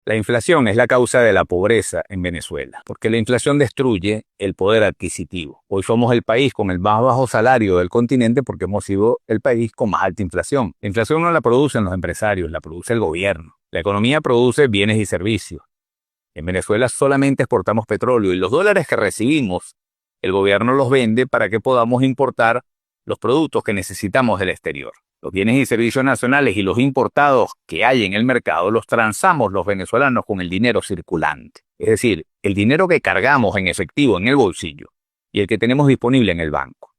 La inflación es la causa de la pobreza en Venezuela, porque la inflación destruye el poder adquisitivo. Hoy somos el país con el más bajo salario del continente porque hemos sido el país con más alta inflación. La inflación no la producen los empresarios, la produce el gobierno. La economía produce bienes y servicios. En Venezuela solamente exportamos petróleo y los dólares que recibimos, el gobierno los vende para que podamos importar los productos que necesitamos del exterior. Los bienes y servicios nacionales y los importados que hay en el mercado los transamos los venezolanos con el dinero circulante. Es decir, el dinero que cargamos en efectivo en el bolsillo y el que tenemos disponible en el banco.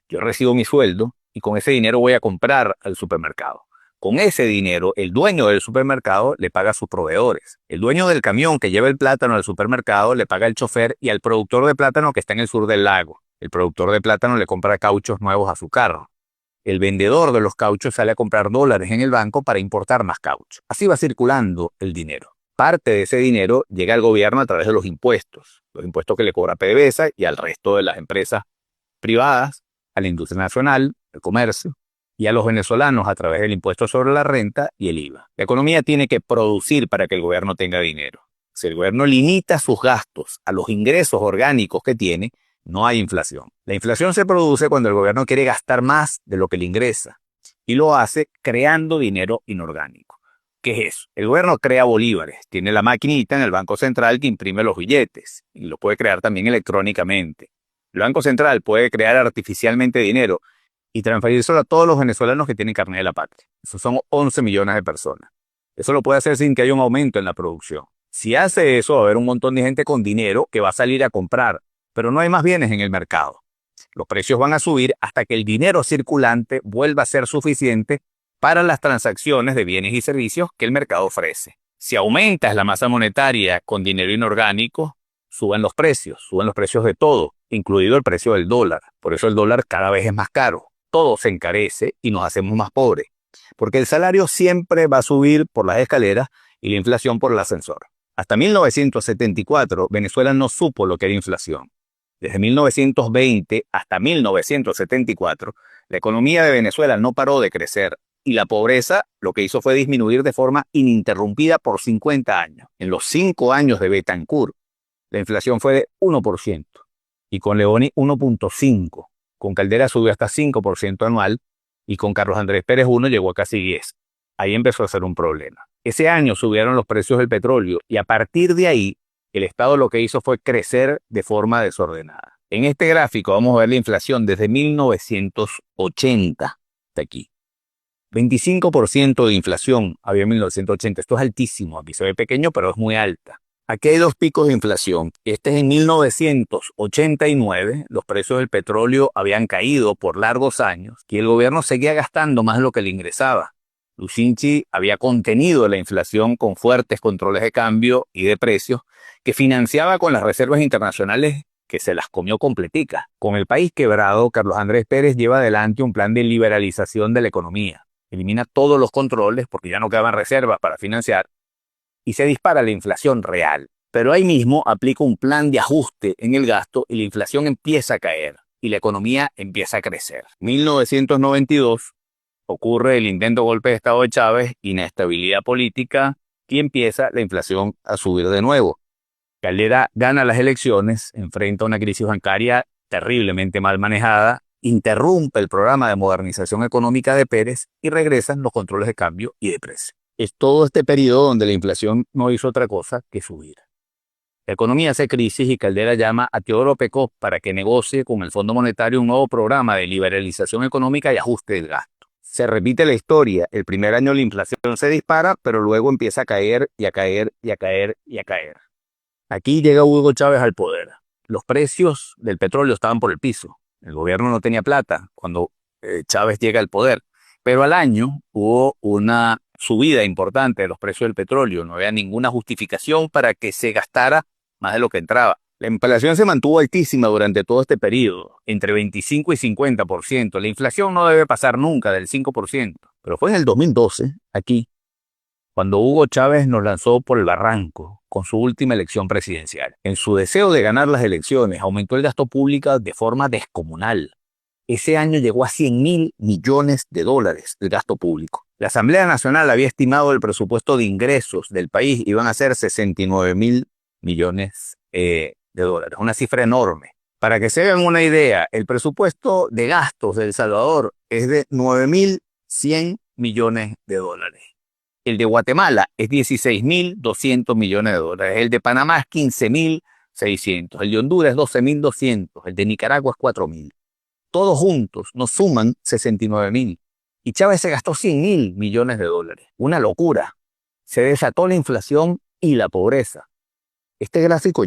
Yo recibo mi sueldo y con ese dinero voy a comprar al supermercado. Con ese dinero, el dueño del supermercado le paga a sus proveedores. El dueño del camión que lleva el plátano al supermercado le paga al chofer y al productor de plátano que está en el sur del lago. El productor de plátano le compra cauchos nuevos a su carro. El vendedor de los cauchos sale a comprar dólares en el banco para importar más caucho. Así va circulando el dinero. Parte de ese dinero llega al gobierno a través de los impuestos que le cobra PDVSA y al resto de las empresas privadas, a la industria nacional, el comercio, y a los venezolanos a través del impuesto sobre la renta y el IVA. La economía tiene que producir para que el gobierno tenga dinero. Si el gobierno limita sus gastos a los ingresos orgánicos que tiene, no hay inflación. La inflación se produce cuando el gobierno quiere gastar más de lo que le ingresa y lo hace creando dinero inorgánico. ¿Qué es eso? El gobierno crea bolívares, tiene la maquinita en el Banco Central que imprime los billetes y lo puede crear también electrónicamente. El Banco Central puede crear artificialmente dinero y transferírselo a todos los venezolanos que tienen carnet de la patria. Esos son 11 millones de personas. Eso lo puede hacer sin que haya un aumento en la producción. Si hace eso, va a haber un montón de gente con dinero que va a salir a comprar, pero no hay más bienes en el mercado. Los precios van a subir hasta que el dinero circulante vuelva a ser suficiente para las transacciones de bienes y servicios que el mercado ofrece. Si aumentas la masa monetaria con dinero inorgánico, suben los precios de todo, incluido el precio del dólar. Por eso el dólar cada vez es más caro. Todo se encarece y nos hacemos más pobres, porque el salario siempre va a subir por las escaleras y la inflación por el ascensor. Hasta 1974, Venezuela no supo lo que era inflación. Desde 1920 hasta 1974, la economía de Venezuela no paró de crecer y la pobreza lo que hizo fue disminuir de forma ininterrumpida por 50 años. En los 5 años de Betancur, la inflación fue de 1% y con Leoni 1.5%. Con Caldera subió hasta 5% anual y con Carlos Andrés Pérez I llegó a casi 10%. Ahí empezó a ser un problema. Ese año subieron los precios del petróleo y a partir de ahí el Estado lo que hizo fue crecer de forma desordenada. En este gráfico vamos a ver la inflación desde 1980 hasta aquí. 25% de inflación había en 1980. Esto es altísimo. Aquí se ve pequeño, pero es muy alta. Aquí hay 2 picos de inflación. Este es en 1989. Los precios del petróleo habían caído por largos años y el gobierno seguía gastando más de lo que le ingresaba. Luchinchi había contenido la inflación con fuertes controles de cambio y de precios que financiaba con las reservas internacionales que se las comió completicas. Con el país quebrado, Carlos Andrés Pérez lleva adelante un plan de liberalización de la economía. Elimina todos los controles porque ya no quedaban reservas para financiar y se dispara la inflación real. Pero ahí mismo aplica un plan de ajuste en el gasto y la inflación empieza a caer y la economía empieza a crecer. 1992 ocurre el intento de golpe de Estado de Chávez, inestabilidad política y empieza la inflación a subir de nuevo. Caldera gana las elecciones, enfrenta una crisis bancaria terriblemente mal manejada, interrumpe el programa de modernización económica de Pérez y regresan los controles de cambio y de precio. Es todo este periodo donde la inflación no hizo otra cosa que subir. La economía hace crisis y Caldera llama a Teodoro Pecó para que negocie con el Fondo Monetario un nuevo programa de liberalización económica y ajuste del gasto. Se repite la historia. El primer año la inflación se dispara, pero luego empieza a caer y a caer y a caer y a caer. Aquí llega Hugo Chávez al poder. Los precios del petróleo estaban por el piso. El gobierno no tenía plata cuando Chávez llega al poder. Pero al año hubo una subida importante de los precios del petróleo. No había ninguna justificación para que se gastara más de lo que entraba. La inflación se mantuvo altísima durante todo este periodo, entre 25 y 50%. La inflación no debe pasar nunca del 5%. Pero fue en el 2012, aquí, cuando Hugo Chávez nos lanzó por el barranco con su última elección presidencial. En su deseo de ganar las elecciones, aumentó el gasto público de forma descomunal. Ese año llegó a $100.000 millones el gasto público. La Asamblea Nacional había estimado el presupuesto de ingresos del país iban a ser 69.000 millones de dólares, una cifra enorme. Para que se hagan una idea, el presupuesto de gastos de El Salvador es de 9.100 millones de dólares. El de Guatemala es 16.200 millones de dólares. El de Panamá es 15.600. El de Honduras es 12.200. El de Nicaragua es 4.000. Todos juntos nos suman 69.000. Y Chávez se gastó 100.000 millones de dólares. Una locura. Se desató la inflación y la pobreza. Este el gráfico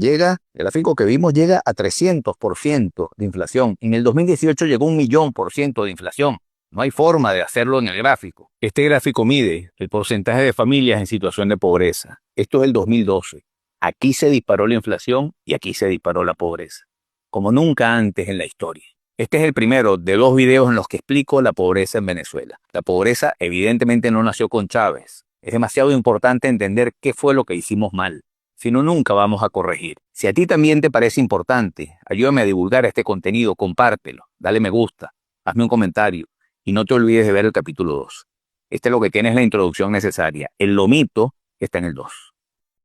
que vimos llega a 300% de inflación. En el 2018 llegó 1.000.000% de inflación. No hay forma de hacerlo en el gráfico. Este gráfico mide el porcentaje de familias en situación de pobreza. Esto es el 2012. Aquí se disparó la inflación y aquí se disparó la pobreza, como nunca antes en la historia. Este es el primero de 2 videos en los que explico la pobreza en Venezuela. La pobreza evidentemente no nació con Chávez. Es demasiado importante entender qué fue lo que hicimos mal. Si no, nunca vamos a corregir. Si a ti también te parece importante, ayúdame a divulgar este contenido, compártelo, dale me gusta, hazme un comentario y no te olvides de ver el capítulo 2. Este es lo que tiene, es la introducción necesaria. El lomito está en el 2.